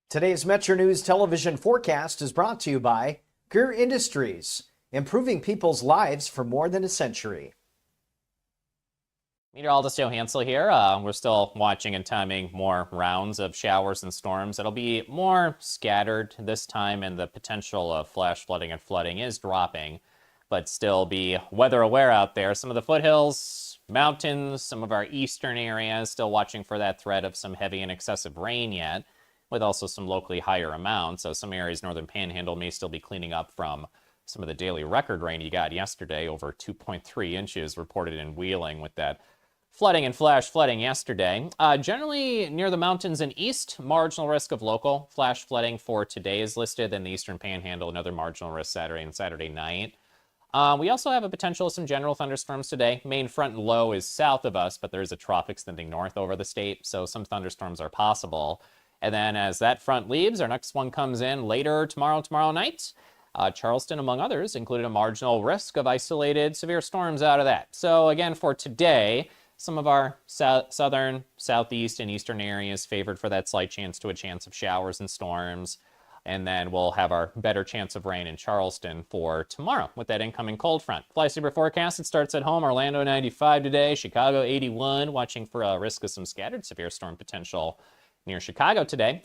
Today's Metro News television forecast is brought to you by Greer Industries, improving people's lives for more than a century. Meteorologist Joe Hansel here. We're still watching and timing more rounds of showers and storms. It'll be more scattered this time, and the potential of flash flooding and flooding is dropping, but still be weather aware out there. Some of the foothills, mountains, some of our eastern areas still watching for that threat of some heavy and excessive rain yet, with also some locally higher amounts. So some areas, northern panhandle, may still be cleaning up from some of the daily record rain you got yesterday. Over 2.3 inches reported in Wheeling with that flooding and flash flooding yesterday. Generally near the mountains and east, marginal risk of local flash flooding for today is listed. In the eastern panhandle, another marginal risk Saturday and Saturday night. We also have a potential of some general thunderstorms today. Main front and low is south of us, but there is a trough extending north over the state, so some thunderstorms are possible. And then as that front leaves, our next one comes in later tomorrow night. Charleston, among others, included a marginal risk of isolated severe storms out of that. So again, for today, some of our southern, southeast, and eastern areas favored for that slight chance of showers and storms. And then we'll have our better chance of rain in Charleston for tomorrow with that incoming cold front. Fly Super forecast, it starts at home. Orlando 95 today, Chicago 81, watching for a risk of some scattered severe storm potential near Chicago today.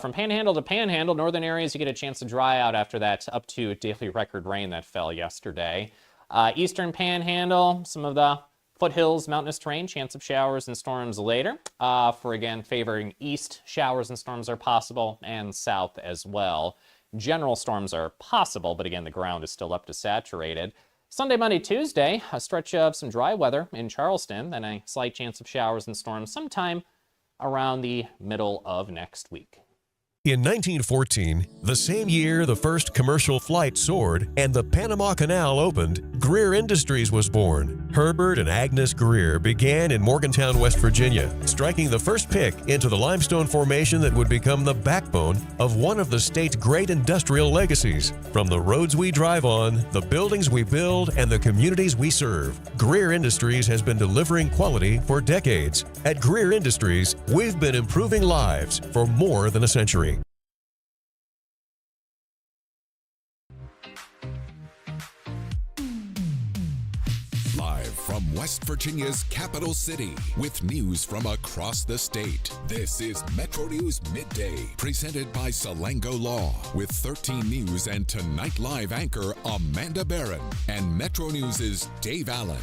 From panhandle to panhandle, northern areas, you get a chance to dry out after that up to daily record rain that fell yesterday. Eastern panhandle, some of the foothills, mountainous terrain, chance of showers and storms later. For again, favoring east, showers and storms are possible, and south as well. General storms are possible, but again, the ground is still up to saturated. Sunday, Monday, Tuesday, a stretch of some dry weather in Charleston, then a slight chance of showers and storms sometime around the middle of next week. In 1914, the same year the first commercial flight soared and the Panama Canal opened, Greer Industries was born. Herbert and Agnes Greer began in Morgantown, West Virginia, striking the first pick into the limestone formation that would become the backbone of one of the state's great industrial legacies. From the roads we drive on, the buildings we build, and the communities we serve, Greer Industries has been delivering quality for decades. At Greer Industries, we've been improving lives for more than a century. From West Virginia's capital city, with news from across the state, this is Metro News Midday, presented by Salango Law, with 13 News and Tonight Live anchor Amanda Barron and Metro News' Dave Allen.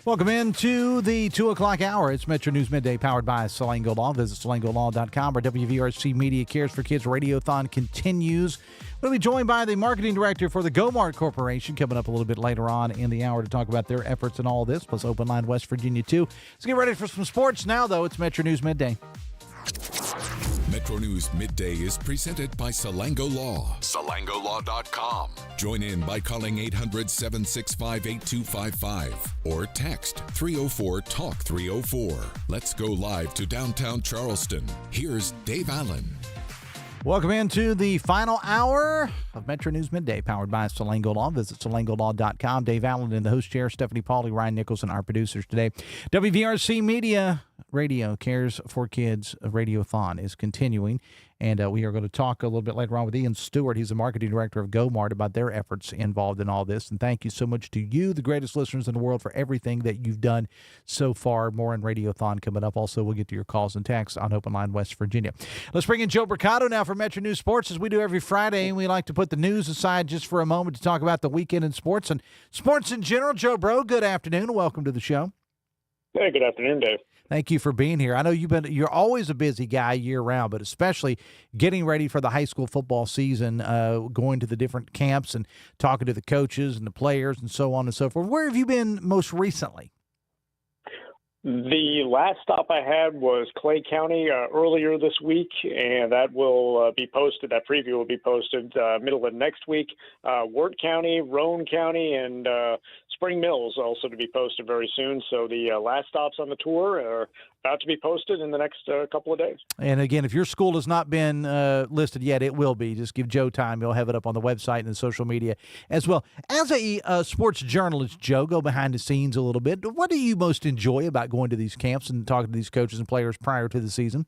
Welcome into the 2 o'clock hour. It's Metro News Midday, powered by Salango Law. Visit salangolaw.com. Our WVRC Media Cares for Kids Radiothon continues. We'll be joined by the marketing director for the GoMart Corporation coming up a little bit later on in the hour to talk about their efforts in all this, plus Open Line West Virginia, too. Let's get ready for some sports now, though. It's Metro News Midday. Metro News Midday is presented by Salango Law. SalangoLaw.com. Join in by calling 800-765-8255 or text 304-TALK-304. Let's go live to downtown Charleston. Here's Dave Allen. Welcome into the final hour of Metro News Midday, powered by Salango Law. Visit salangolaw.com. Dave Allen in the host chair, Stephanie Pauly, Ryan Nicholson, our producers today. WVRC Media Radio Cares for Kids Radiothon is continuing, and we are going to talk a little bit later on with Ian Stewart. He's the marketing director of GoMart, about their efforts involved in all this. And thank you so much to you, the greatest listeners in the world, for everything that you've done so far. More on Radiothon coming up. Also, we'll get to your calls and texts on Open Line West Virginia. Let's bring in Joe Brocato now for Metro News Sports, as we do every Friday. And we like to put the news aside just for a moment to talk about the weekend in sports and sports in general. Joe Bro, good afternoon and welcome to the show. Hey, good afternoon, Dave. Thank you for being here. I know you're always a busy guy year round, but especially getting ready for the high school football season, going to the different camps and talking to the coaches and the players and so on and so forth. Where have you been most recently? The last stop I had was Clay County earlier this week, and that will be posted. That preview will be posted middle of next week. Wirt County, Roane County, and Spring Mills also to be posted very soon. So the last stops on the tour are about to be posted in the next couple of days. And again, if your school has not been listed yet, it will be. Just give Joe time. He'll have it up on the website and the social media as well. As a sports journalist, Joe, go behind the scenes a little bit. What do you most enjoy about going to these camps and talking to these coaches and players prior to the season?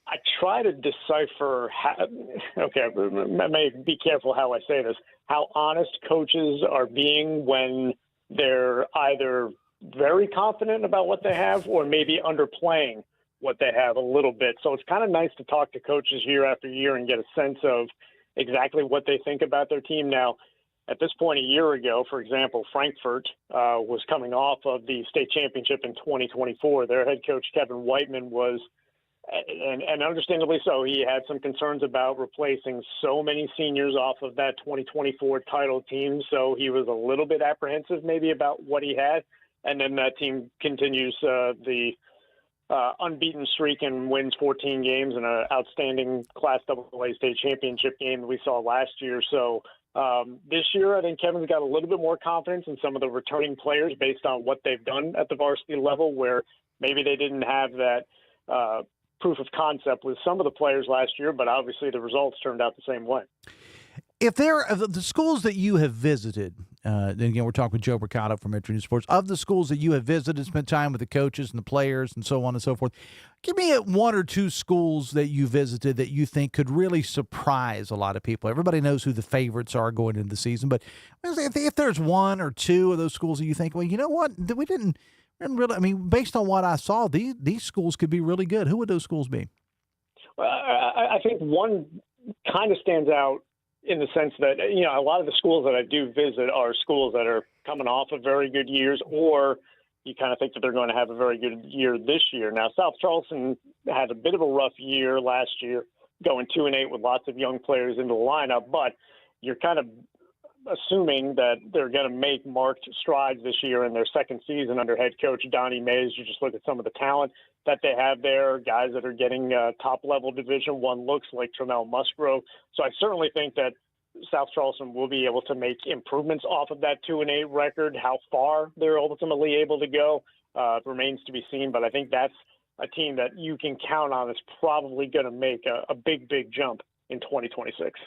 I try to decipher I may be careful how I say this, how honest coaches are being when they're either very confident about what they have or maybe underplaying what they have a little bit. So it's kind of nice to talk to coaches year after year and get a sense of exactly what they think about their team. Now, at this point a year ago, for example, Frankfurt was coming off of the state championship in 2024. Their head coach, Kevin Whiteman, was, and understandably so, he had some concerns about replacing so many seniors off of that 2024 title team. So he was a little bit apprehensive maybe about what he had. And then that team continues the unbeaten streak and wins 14 games and an outstanding Class AA state championship game that we saw last year. So this year, I think Kevin's got a little bit more confidence in some of the returning players based on what they've done at the varsity level, where maybe they didn't have that proof of concept with some of the players last year, but obviously the results turned out the same way. If there are the schools that you have visited, then again, we're talking with Joe Brocato from MetroNews Sports, of the schools that you have visited, spent time with the coaches and the players and so on and so forth, give me one or two schools that you visited that you think could really surprise a lot of people. Everybody knows who the favorites are going into the season, but if there's one or two of those schools that you think, well, you know what, we didn't really, I mean, based on what I saw, these schools could be really good. Who would those schools be? Well, I think one kind of stands out in the sense that, you know, a lot of the schools that I do visit are schools that are coming off of very good years, or you kind of think that they're going to have a very good year this year. Now, South Charleston had a bit of a rough year last year, going 2-8 with lots of young players into the lineup, but you're kind of assuming that they're going to make marked strides this year in their second season under head coach Donnie Mays. You just look at some of the talent that they have there, guys that are getting top-level Division I looks like Tremel Musgrove. So I certainly think that South Charleston will be able to make improvements off of that 2-8 record. How far they're ultimately able to go remains to be seen, but I think that's a team that you can count on is probably going to make a big, big jump in 2026.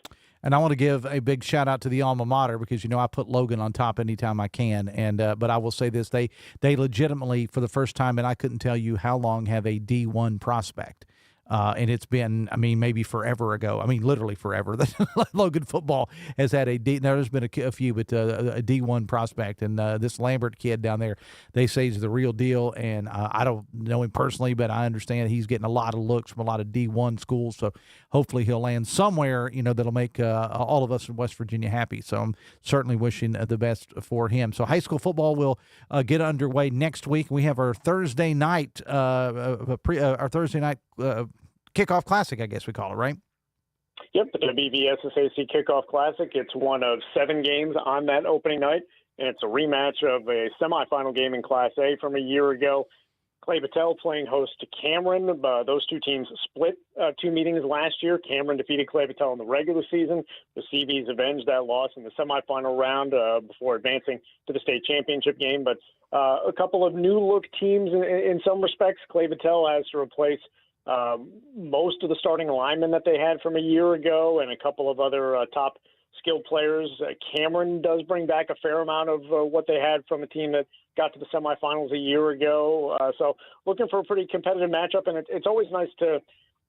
And I want to give a big shout out to the alma mater because, you know, I put Logan on top anytime I can. And but I will say this, they legitimately, for the first time, and I couldn't tell you how long, have a D1 prospect. And it's been, I mean, maybe forever ago. I mean, literally forever. Logan football has had a D. Now, there's been a few, but a D1 prospect. And this Lambert kid down there, they say he's the real deal. And I don't know him personally, but I understand he's getting a lot of looks from a lot of D1 schools. So hopefully he'll land somewhere, you know, that'll make all of us in West Virginia happy. So I'm certainly wishing the best for him. So high school football will get underway next week. We have our Thursday night, kickoff classic, I guess we call it, right? Yep, the WVSSAC Kickoff Classic. It's one of 7 games on that opening night, and it's a rematch of a semifinal game in Class A from a year ago. Clay Battelle playing host to Cameron. Those two teams split 2 meetings last year. Cameron defeated Clay Battelle in the regular season. The CVs avenged that loss in the semifinal round before advancing to the state championship game. But a couple of new-look teams in some respects. Clay Battelle has to replace most of the starting linemen that they had from a year ago and a couple of other top skilled players. Cameron does bring back a fair amount of what they had from a team that got to the semifinals a year ago. So looking for a pretty competitive matchup, and it's always nice to,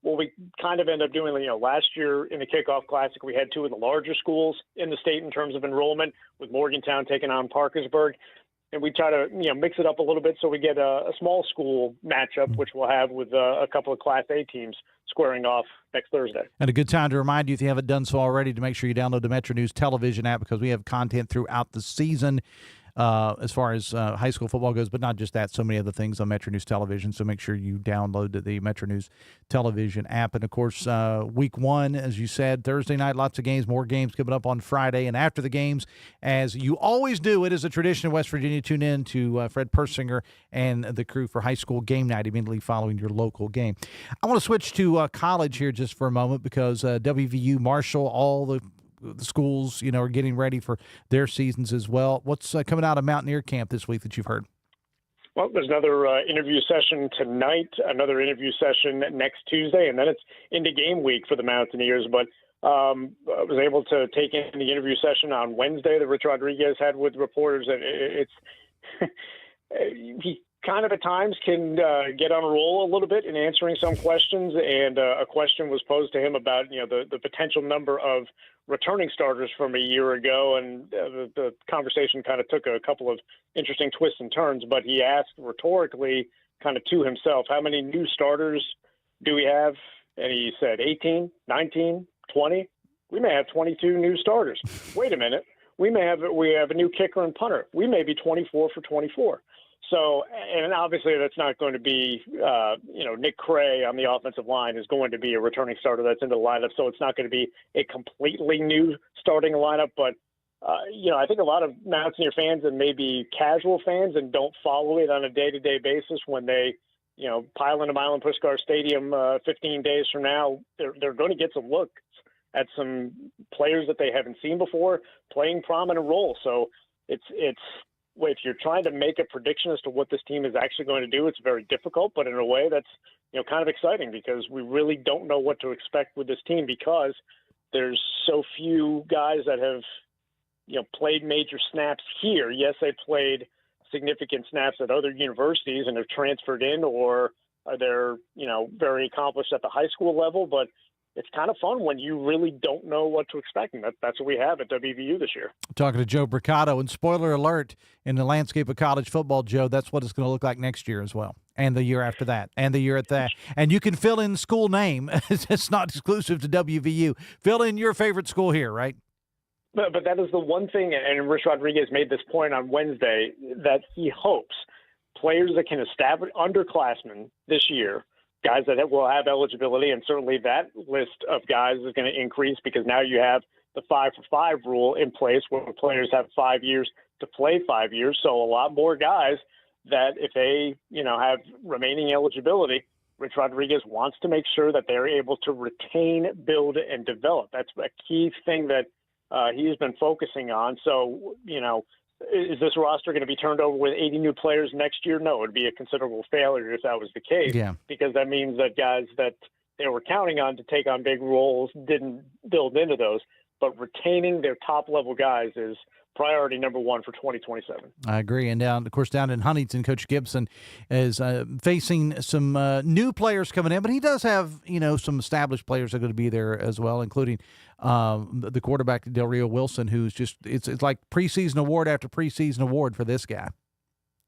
well, we kind of end up doing, you know, last year in the Kickoff Classic, we had 2 of the larger schools in the state in terms of enrollment, with Morgantown taking on Parkersburg. And we try to, you know, mix it up a little bit so we get a small school matchup, which we'll have with a couple of Class A teams squaring off next Thursday. And a good time to remind you, if you haven't done so already, to make sure you download the MetroNews television app because we have content throughout the season as far as high school football goes, but not just that, so many other things on MetroNews television. So make sure you download the MetroNews television app. And, of course, week 1, as you said, Thursday night, lots of games, more games coming up on Friday. And after the games, as you always do, it is a tradition in West Virginia, tune in to Fred Persinger and the crew for high school game night immediately following your local game. I want to switch to college here just for a moment because WVU, Marshall, all the schools, you know, are getting ready for their seasons as well. What's coming out of Mountaineer Camp this week that you've heard? Well, there's another interview session tonight, another interview session next Tuesday, and then it's into game week for the Mountaineers. But I was able to take in the interview session on Wednesday that Rich Rodriguez had with reporters, and it's kind of at times can get on a roll a little bit in answering some questions. And a question was posed to him about, the potential number of returning starters from a year ago. And the conversation kind of took a couple of interesting twists and turns. But he asked rhetorically kind of to himself, how many new starters do we have? And he said 18, 19, 20. We may have 22 new starters. Wait a minute. We have a new kicker and punter. We may be 24 for 24. So, and obviously that's not going to be, Nick Cray on the offensive line is going to be a returning starter that's in the lineup. So it's not going to be a completely new starting lineup. But, I think a lot of Mountaineer fans and maybe casual fans and don't follow it on a day-to-day basis when they, pile into Milan Puskar Stadium 15 days from now, they're going to get some looks at some players that they haven't seen before playing prominent roles. So if you're trying to make a prediction as to what this team is actually going to do, it's very difficult, but in a way that's, kind of exciting because we really don't know what to expect with this team because there's so few guys that have, played major snaps here. Yes, they played significant snaps at other universities and have transferred in or they're, very accomplished at the high school level, but it's kind of fun when you really don't know what to expect, and that's what we have at WVU this year. Talking to Joe Brocato, and spoiler alert, in the landscape of college football, Joe, that's what it's going to look like next year as well, and the year after that, and the year at that. And you can fill in school name. It's not exclusive to WVU. Fill in your favorite school here, right? But that is the one thing, and Rich Rodriguez made this point on Wednesday, that he hopes players that can establish underclassmen this year, guys that will have eligibility, and certainly that list of guys is going to increase because now you have the 5-for-5 rule in place where players have 5 years to play 5 years. So a lot more guys that if they, have remaining eligibility, Rich Rodriguez wants to make sure that they're able to retain, build, and develop. That's a key thing that he's been focusing on. So, is this roster going to be turned over with 80 new players next year? No, it would be a considerable failure if that was the case. Yeah. Because that means that guys that they were counting on to take on big roles didn't build into those. But retaining their top-level guys is priority number one for 2027. I agree. And down in Huntington, Coach Gibson is facing some new players coming in, but he does have, some established players that are going to be there as well, including the quarterback, Del Rio Wilson, who's just, it's like preseason award after preseason award for this guy.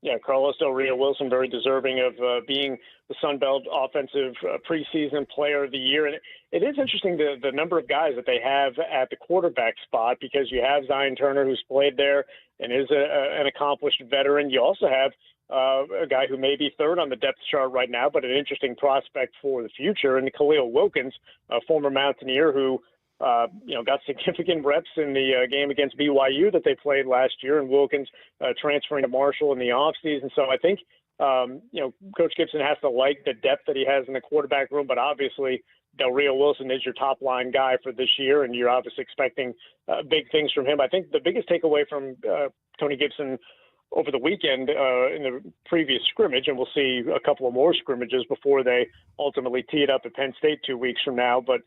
Yeah, Carlos Del Rio Wilson, very deserving of being the Sun Belt Offensive Preseason Player of the Year. And it is interesting the number of guys that they have at the quarterback spot because you have Zion Turner, who's played there and is an accomplished veteran. You also have a guy who may be third on the depth chart right now, but an interesting prospect for the future, and Khalil Wilkins, a former Mountaineer who got significant reps in the game against BYU that they played last year, and Wilkins transferring to Marshall in the offseason. So I think, Coach Gibson has to like the depth that he has in the quarterback room, but obviously Del Rio Wilson is your top-line guy for this year, and you're obviously expecting big things from him. I think the biggest takeaway from Tony Gibson over the weekend in the previous scrimmage, and we'll see a couple of more scrimmages before they ultimately tee it up at Penn State 2 weeks from now, but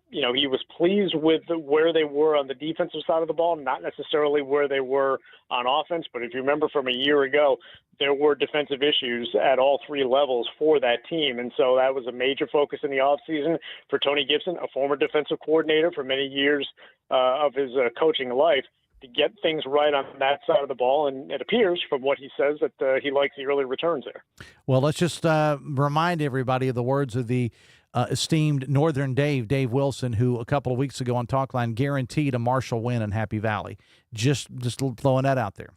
he was pleased with where they were on the defensive side of the ball, not necessarily where they were on offense. But if you remember from a year ago, there were defensive issues at all three levels for that team. And so that was a major focus in the offseason for Tony Gibson, a former defensive coordinator for many years of his coaching life, to get things right on that side of the ball. And it appears from what he says that he likes the early returns there. Well, let's just remind everybody of the words of the esteemed Northern Dave Wilson, who a couple of weeks ago on Talkline guaranteed a Marshall win in Happy Valley. Just throwing that out there.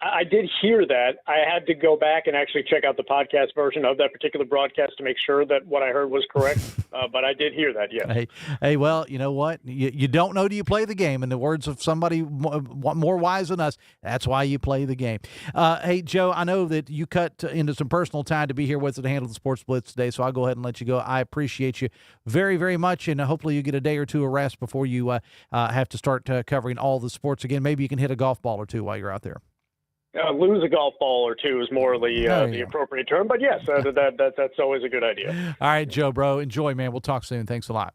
I did hear that. I had to go back and actually check out the podcast version of that particular broadcast to make sure that what I heard was correct. But I did hear that, yes. Hey, well, you know what? You don't know till you play the game. In the words of somebody more wise than us, that's why you play the game. Hey, Joe, I know that you cut into some personal time to be here with us to handle the Sports Blitz today, so I'll go ahead and let you go. I appreciate you very, very much, and hopefully you get a day or two of rest before you have to start covering all the sports again. Maybe you can hit a golf ball or two while you're out there. Lose a golf ball or two is more the appropriate term. But, yes, that's always a good idea. All right, Joe, bro. Enjoy, man. We'll talk soon. Thanks a lot.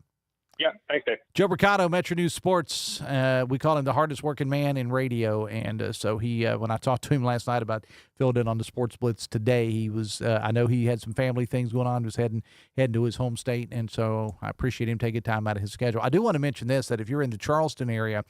Yeah, thanks, Dave. Joe Brocato, MetroNews Sports. We call him the hardest working man in radio. And so he, when I talked to him last night about filled in on the Sports Blitz today. He was, I know he had some family things going on, was heading to his home state, and so I appreciate him taking time out of his schedule. I do want to mention this, that if you're in the Charleston area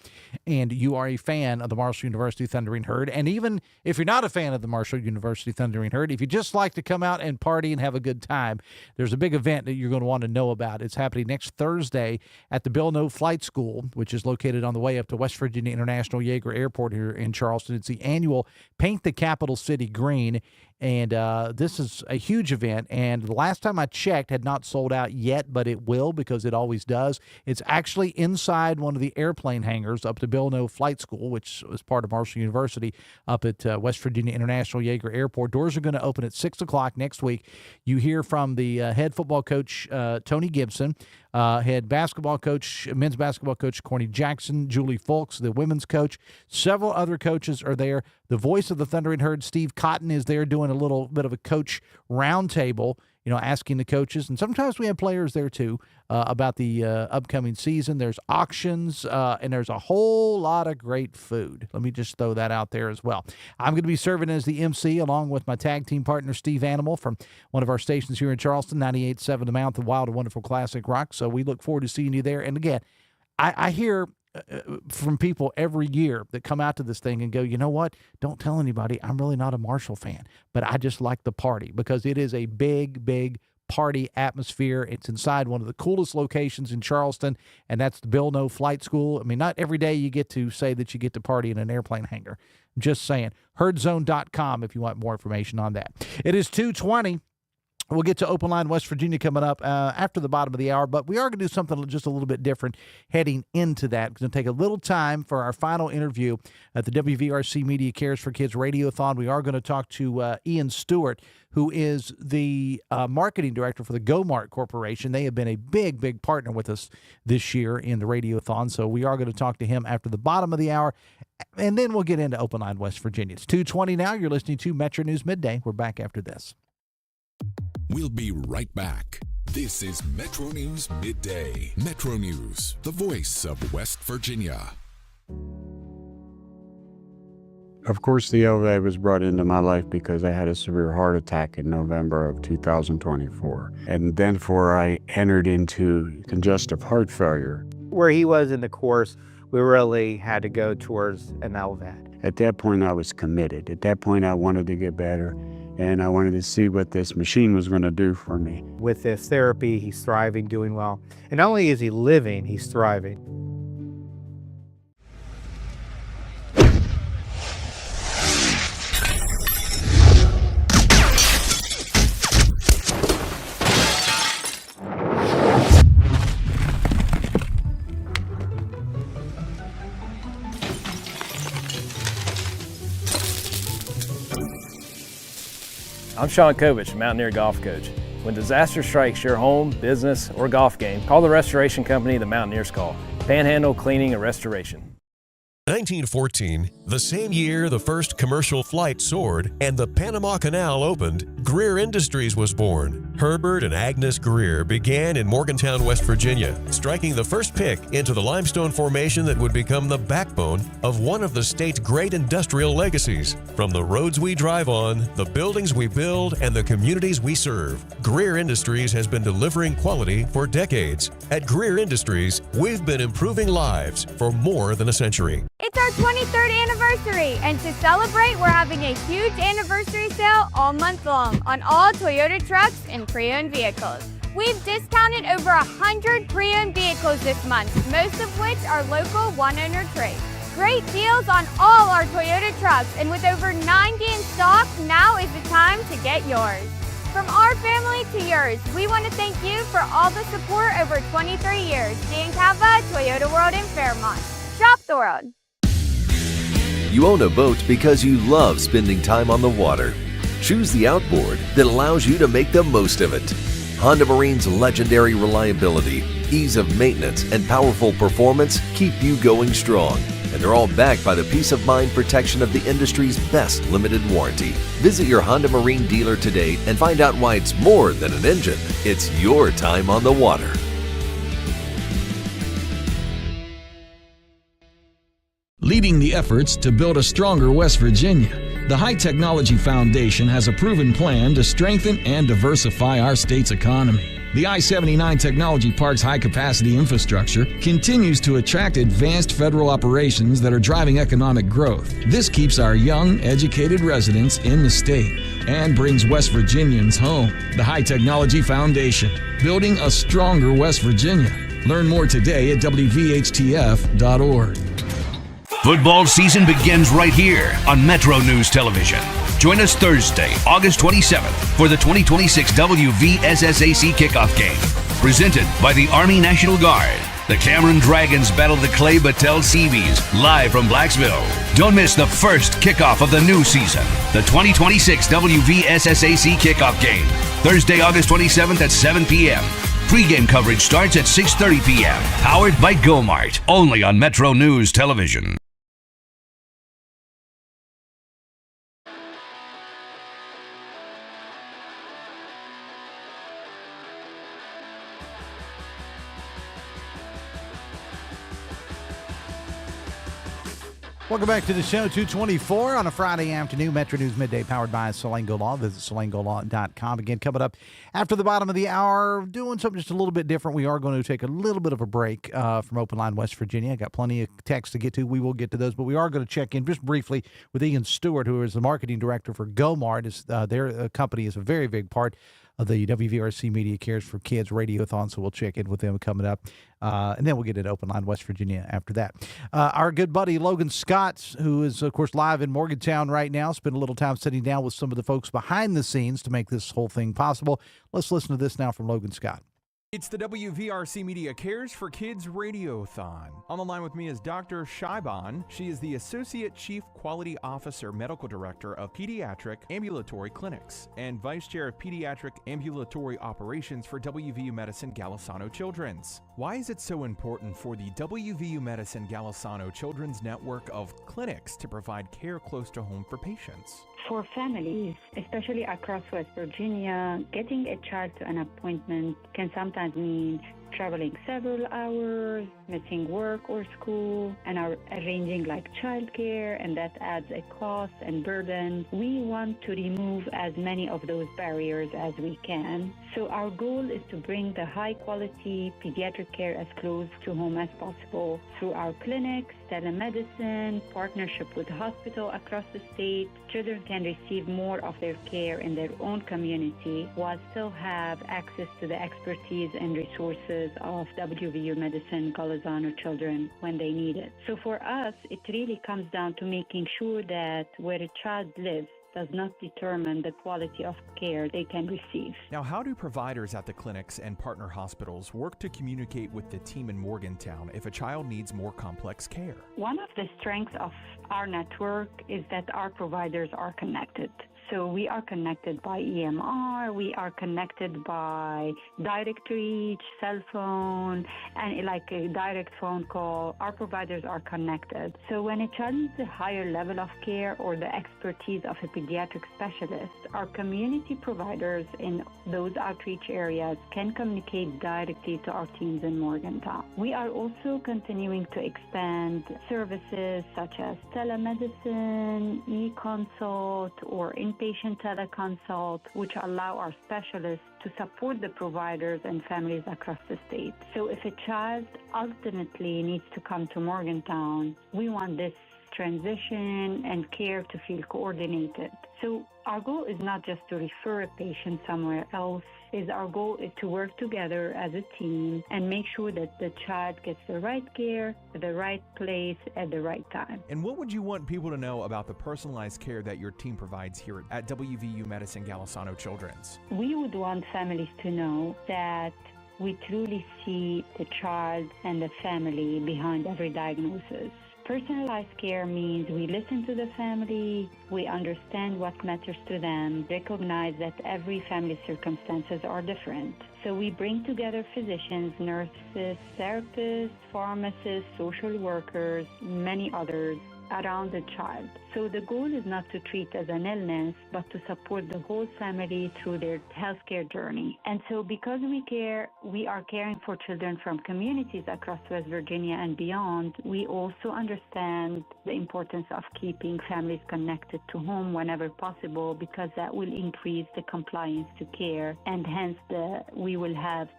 and you are a fan of the Marshall University Thundering Herd, and even if you're not a fan of the Marshall University Thundering Herd, if you just like to come out and party and have a good time, there's a big event that you're going to want to know about. It's happening next Thursday at the Bill Noe Flight School, which is located on the way up to West Virginia International Yeager Airport here in Charleston. It's the annual Paint the Capital City Green, and this is a huge event, and the last time I checked had not sold out yet, but it will because it always does. It's actually inside one of the airplane hangars up to Bill Noe Flight School, which is part of Marshall University up at West Virginia International Yeager Airport. Doors are going to open at 6 o'clock next week. You hear from the head football coach, Tony Gibson, head basketball coach, men's basketball coach, Corny Jackson, Julie Folks, the women's coach. Several other coaches are there. The voice of the Thundering Herd, Steve Cotton, is there doing a little bit of a coach roundtable, asking the coaches. And sometimes we have players there, too, about the upcoming season. There's auctions, and there's a whole lot of great food. Let me just throw that out there as well. I'm going to be serving as the MC along with my tag team partner, Steve Animal, from one of our stations here in Charleston, 98.7 The Mount, the Wild and Wonderful Classic Rock. So we look forward to seeing you there. And again, I hear from people every year that come out to this thing and go, you know what? Don't tell anybody. I'm really not a Marshall fan, but I just like the party because it is a big, big party atmosphere. It's inside one of the coolest locations in Charleston, and that's the Bill Noe Flight School. I mean, not every day you get to say that you get to party in an airplane hangar. I'm just saying. Herdzone.com if you want more information on that. It is 2:20. We'll get to Open Line West Virginia coming up after the bottom of the hour, but we are going to do something just a little bit different heading into that. It's going to take a little time for our final interview at the WVRC Media Cares for Kids Radiothon. We are going to talk to Ian Stewart, who is the marketing director for the GoMart Corporation. They have been a big, big partner with us this year in the Radiothon, so we are going to talk to him after the bottom of the hour, and then we'll get into Open Line West Virginia. It's 2:20 now. You're listening to Metro News Midday. We're back after this. We'll be right back. This is Metro News Midday. Metro News, the voice of West Virginia. Of course, the LVA was brought into my life because I had a severe heart attack in November of 2024. And then I entered into congestive heart failure. Where he was in the course, we really had to go towards an LVAD. At that point, I was committed. At that point, I wanted to get better, and I wanted to see what this machine was going to do for me. With this therapy, he's thriving, doing well. And not only is he living, he's thriving. I'm Sean Kovich, Mountaineer Golf Coach. When disaster strikes your home, business, or golf game, call the restoration company the Mountaineers call. Panhandle Cleaning and Restoration. 1914, the same year the first commercial flight soared and the Panama Canal opened, Greer Industries was born. Herbert and Agnes Greer began in Morgantown, West Virginia, striking the first pick into the limestone formation that would become the backbone of one of the state's great industrial legacies. From the roads we drive on, the buildings we build, and the communities we serve, Greer Industries has been delivering quality for decades. At Greer Industries, we've been improving lives for more than a century. It's our 23rd anniversary, and to celebrate, we're having a huge anniversary sale all month long on all Toyota trucks and pre-owned vehicles. We've discounted over 100 pre-owned vehicles this month, most of which are local one-owner trades. Great deals on all our Toyota trucks, and with over 90 in stock, now is the time to get yours. From our family to yours, we want to thank you for all the support over 23 years. Dan Cava, Toyota World in Fairmont. Shop the world. You own a boat because you love spending time on the water. Choose the outboard that allows you to make the most of it. Honda Marine's legendary reliability, ease of maintenance, and powerful performance keep you going strong. And they're all backed by the peace of mind protection of the industry's best limited warranty. Visit your Honda Marine dealer today and find out why it's more than an engine. It's your time on the water. Leading the efforts to build a stronger West Virginia, The High Technology Foundation has a proven plan to strengthen and diversify our state's economy. The I-79 Technology Park's high-capacity infrastructure continues to attract advanced federal operations that are driving economic growth. This keeps our young, educated residents in the state and brings West Virginians home. The High Technology Foundation, building a stronger West Virginia. Learn more today at WVHTF.org. Football season begins right here on Metro News Television. Join us Thursday, August 27th for the 2026 WVSSAC kickoff game. Presented by the Army National Guard. The Cameron Dragons battle the Clay Battelle Seabees live from Blacksville. Don't miss the first kickoff of the new season. The 2026 WVSSAC kickoff game. Thursday, August 27th at 7 p.m. Pre-game coverage starts at 6:30 p.m. Powered by GoMart. Only on Metro News Television. Welcome back to the show, 224 on a Friday afternoon. Metro News Midday powered by Salango Law. Visit salangolaw.com. Again, coming up after the bottom of the hour, doing something just a little bit different. We are going to take a little bit of a break from Open Line West Virginia. I got plenty of texts to get to. We will get to those, but we are going to check in just briefly with Ian Stewart, who is the marketing director for GoMart. Their company is a very big part of the WVRC Media Cares for Kids Radiothon, so we'll check in with them coming up. And then we'll get into Open Line West Virginia after that. Our good buddy Logan Scott, who is, of course, live in Morgantown right now, spent a little time sitting down with some of the folks behind the scenes to make this whole thing possible. Let's listen to this now from Logan Scott. It's the WVRC Media Cares for Kids Radiothon. On the line with me is Dr. Shaiban. She is the Associate Chief Quality Officer Medical Director of Pediatric Ambulatory Clinics and Vice Chair of Pediatric Ambulatory Operations for WVU Medicine Golisano Children's. Why is it so important for the WVU Medicine Golisano Children's network of clinics to provide care close to home for patients? For families, especially across West Virginia, getting a child to an appointment can sometimes mean traveling several hours, missing work or school, and are arranging like childcare, and that adds a cost and burden. We want to remove as many of those barriers as we can. So our goal is to bring the high-quality pediatric care as close to home as possible through our clinics, telemedicine, partnership with hospitals across the state. Children can receive more of their care in their own community while still have access to the expertise and resources of WVU Medicine Golisano children when they need it. So for us, it really comes down to making sure that where a child lives does not determine the quality of care they can receive. Now, how do providers at the clinics and partner hospitals work to communicate with the team in Morgantown if a child needs more complex care? One of the strengths of our network is that our providers are connected. So we are connected by EMR, we are connected by direct reach, cell phone, and like a direct phone call. Our providers are connected. So when a child needs a higher level of care or the expertise of a pediatric specialist, our community providers in those outreach areas can communicate directly to our teams in Morgantown. We are also continuing to expand services such as telemedicine, e-consult, or inpatient teleconsult, which allow our specialists to support the providers and families across the state. So if a child ultimately needs to come to Morgantown, we want this transition and care to feel coordinated. So our goal is not just to refer a patient somewhere else. Our goal is to work together as a team and make sure that the child gets the right care, at the right place, at the right time. And what would you want people to know about the personalized care that your team provides here at WVU Medicine Golisano Children's? We would want families to know that we truly see the child and the family behind every diagnosis. Personalized care means we listen to the family, we understand what matters to them, recognize that every family's circumstances are different. So we bring together physicians, nurses, therapists, pharmacists, social workers, many others around the child. So the goal is not to treat as an illness, but to support the whole family through their healthcare journey. And so because we are caring for children from communities across West Virginia and beyond, we also understand the importance of keeping families connected to home whenever possible, because that will increase the compliance to care, and hence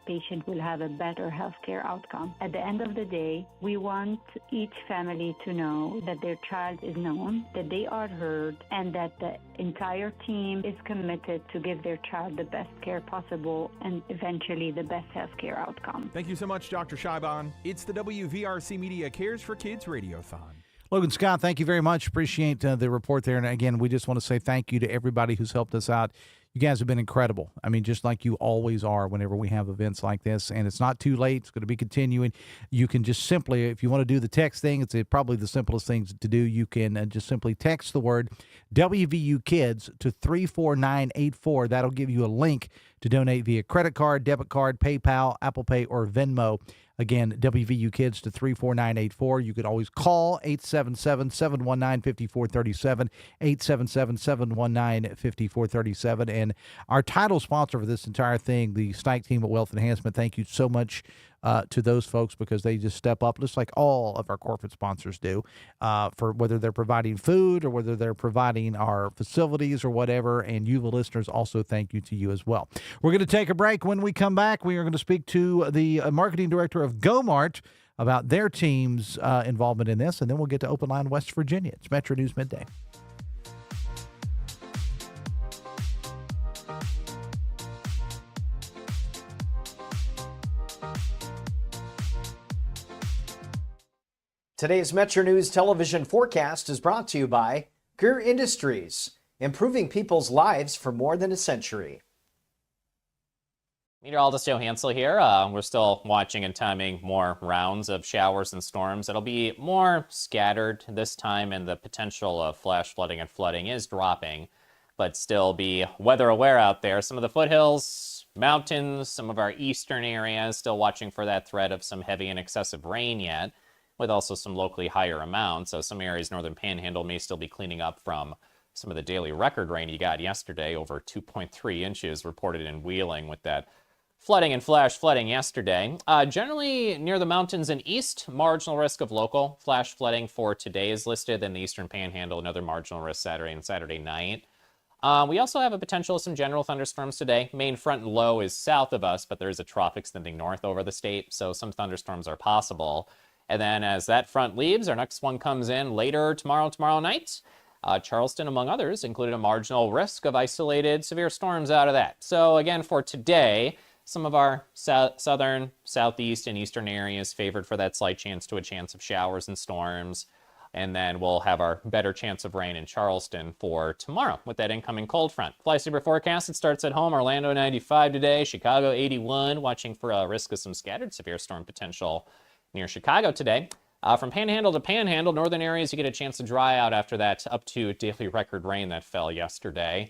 patient will have a better healthcare outcome. At the end of the day, we want each family to know that their child is known, that they are heard, and that the entire team is committed to give their child the best care possible and eventually the best healthcare outcome. Thank you so much, Dr. Scheiban. It's the WVRC Media Cares for Kids Radiothon. Logan Scott, thank you very much. Appreciate the report there. And again, we just want to say thank you to everybody who's helped us out. You guys have been incredible. I mean, just like you always are whenever we have events like this. And it's not too late. It's going to be continuing. You can just simply, if you want to do the text thing, it's probably the simplest thing to do. You can just simply text the word WVU Kids to 34984. That'll give you a link to donate via credit card, debit card, PayPal, Apple Pay, or Venmo. Again, WVU Kids to 34984. You could always call 877-719-5437, 877-719-5437. And our title sponsor for this entire thing, the Stike team at Wealth Enhancement, thank you so much to those folks, because they just step up just like all of our corporate sponsors do, for whether they're providing food or whether they're providing our facilities or whatever. And you, the listeners, also thank you to you as well. We're going to take a break. When we come back, we are going to speak to the marketing director of GoMart about their team's involvement in this, and then we'll get to Open Line West Virginia. It's Metro News Midday. Today's Metro News television forecast is brought to you by Greer Industries, improving people's lives for more than a century. Meteorologist Joe Hansel here. We're still watching and timing more rounds of showers and storms. It'll be more scattered this time, and the potential of flash flooding and flooding is dropping, but still be weather aware out there. Some of the foothills, mountains, some of our eastern areas still watching for that threat of some heavy and excessive rain yet, with also some locally higher amounts. So some areas, northern panhandle, may still be cleaning up from some of the daily record rain you got yesterday. Over 2.3 inches reported in Wheeling with that flooding and flash flooding yesterday. Generally near the mountains and east, marginal risk of local flash flooding for today is listed. In the eastern panhandle, another marginal risk Saturday and Saturday night. We also have a potential of some general thunderstorms today. Main front and low is south of us, but there is a trough extending north over the state, so some thunderstorms are possible. And then as that front leaves, our next one comes in later tomorrow night. Charleston, among others, included a marginal risk of isolated severe storms out of that. So again, for today, some of our southern, southeast, and eastern areas favored for that slight chance to a chance of showers and storms. And then we'll have our better chance of rain in Charleston for tomorrow with that incoming cold front. Fly Super forecast, it starts at home. Orlando 95 today, Chicago 81, watching for a risk of some scattered severe storm potential near Chicago today. From panhandle to panhandle, northern areas, you get a chance to dry out after that up to daily record rain that fell yesterday.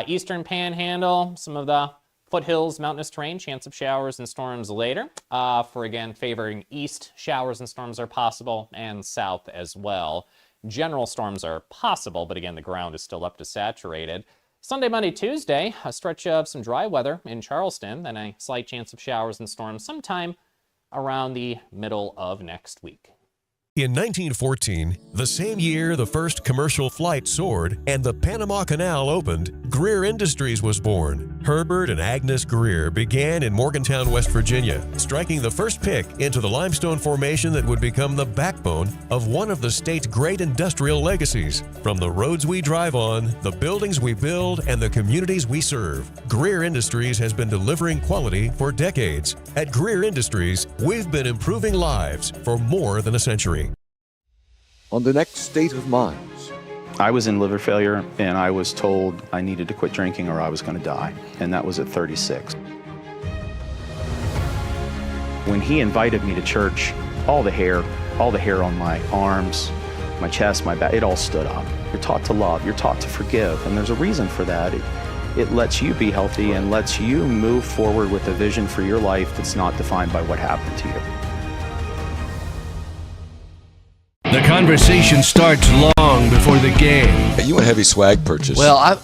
Eastern panhandle, some of the foothills, mountainous terrain, chance of showers and storms later. For again, favoring east, showers and storms are possible, and south as well. General storms are possible, but again, the ground is still up to saturated. Sunday, Monday, Tuesday, a stretch of some dry weather in Charleston, then a slight chance of showers and storms sometime around the middle of next week. In 1914, the same year the first commercial flight soared and the Panama Canal opened, Greer Industries was born. Herbert and Agnes Greer began in Morgantown, West Virginia, striking the first pick into the limestone formation that would become the backbone of one of the state's great industrial legacies. From the roads we drive on, the buildings we build, and the communities we serve, Greer Industries has been delivering quality for decades. At Greer Industries, we've been improving lives for more than a century. On the next State of Minds. I was in liver failure, and I was told I needed to quit drinking or I was going to die, and that was at 36. When he invited me to church, all the hair on my arms, my chest, my back, it all stood up. You're taught to love, you're taught to forgive, and there's a reason for that. It lets you be healthy and lets you move forward with a vision for your life that's not defined by what happened to you. The conversation starts long before the game. You a heavy swag purchase? Well,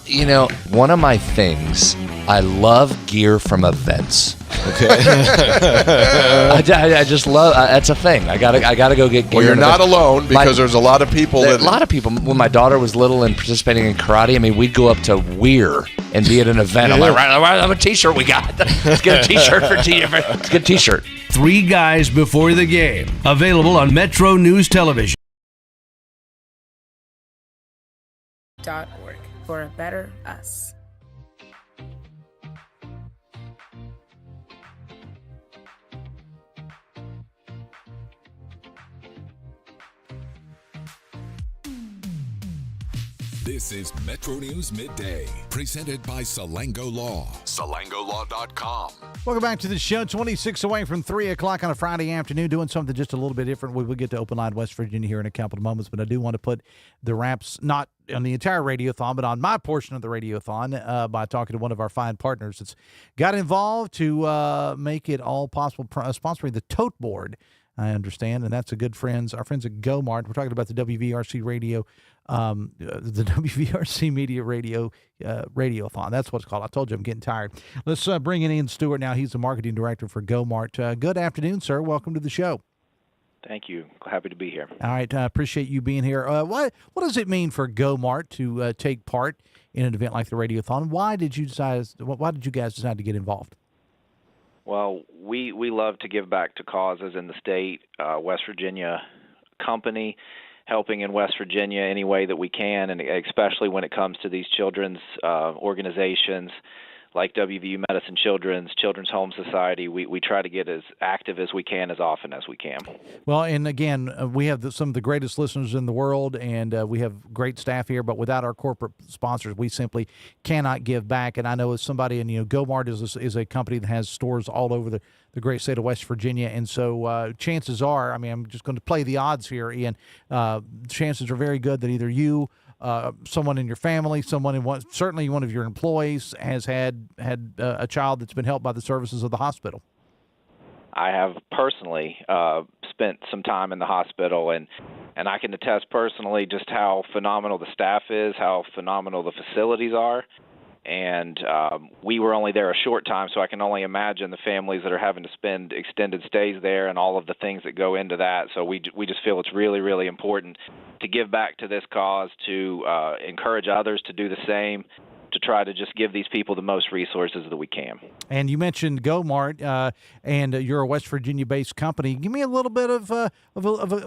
one of my things, I love gear from events. Okay. I just love. That's a thing. I gotta go get gear. Well, you're not alone because there's a lot of people. A lot of people. When my daughter was little and participating in karate, I mean, we'd go up to Weir and be at an event. I'm like, right, I'm a T-shirt we got. Let's get a T-shirt for Let's get a T-shirt. 3 guys before the game. Available on Metro News Television. .org for a better us. This is Metro News Midday, presented by Salango Law. SalangoLaw.com. Welcome back to the show. 26 away from 3 o'clock on a Friday afternoon, doing something just a little bit different. We will get to Open Line West Virginia here in a couple of moments, but I do want to put the wraps, not on the entire Radiothon, but on my portion of the Radiothon by talking to one of our fine partners that's got involved to make it all possible, sponsoring the tote board, I understand, and that's our friends at GoMart. We're talking about the WVRC radio, the WVRC Media Radio Radiothon. That's what it's called. I told you I'm getting tired. Let's bring in Ian Stewart now. He's the marketing director for GoMart. Good afternoon, sir. Welcome to the show. Thank you. Happy to be here. All right. Appreciate you being here. What does it mean for GoMart to take part in an event like the Radiothon? Why did you guys decide to get involved? Well, we love to give back to causes in the state. West Virginia company, helping in West Virginia any way that we can, and especially when it comes to these children's organizations like WVU Medicine Children's Home Society. We try to get as active as we can, as often as we can. Well, and again, we have some of the greatest listeners in the world, and we have great staff here, but without our corporate sponsors, we simply cannot give back. And I know as somebody, and GoMart is a company that has stores all over the great state of West Virginia, and so chances are, I'm just going to play the odds here, Ian, chances are very good that either you, someone in your family, certainly one of your employees has had a child that's been helped by the services of the hospital. I have personally spent some time in the hospital, and I can attest personally just how phenomenal the staff is, how phenomenal the facilities are. And we were only there a short time, so I can only imagine the families that are having to spend extended stays there and all of the things that go into that. So we just feel it's really, really important to give back to this cause, to encourage others to do the same, to try to just give these people the most resources that we can. And you mentioned GoMart, and you're a West Virginia-based company. Give me a little bit of a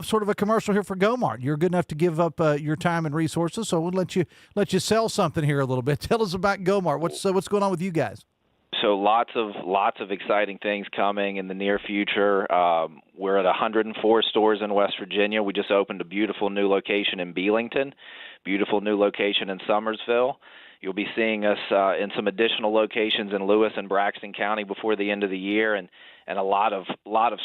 sort of a commercial here for GoMart. You're good enough to give up your time and resources, so we'll let you sell something here a little bit. Tell us about GoMart. What's going on with you guys? So lots of exciting things coming in the near future. We're at 104 stores in West Virginia. We just opened a beautiful new location in Belington, beautiful new location in Summersville. You'll be seeing us in some additional locations in Lewis and Braxton County before the end of the year, and a lot of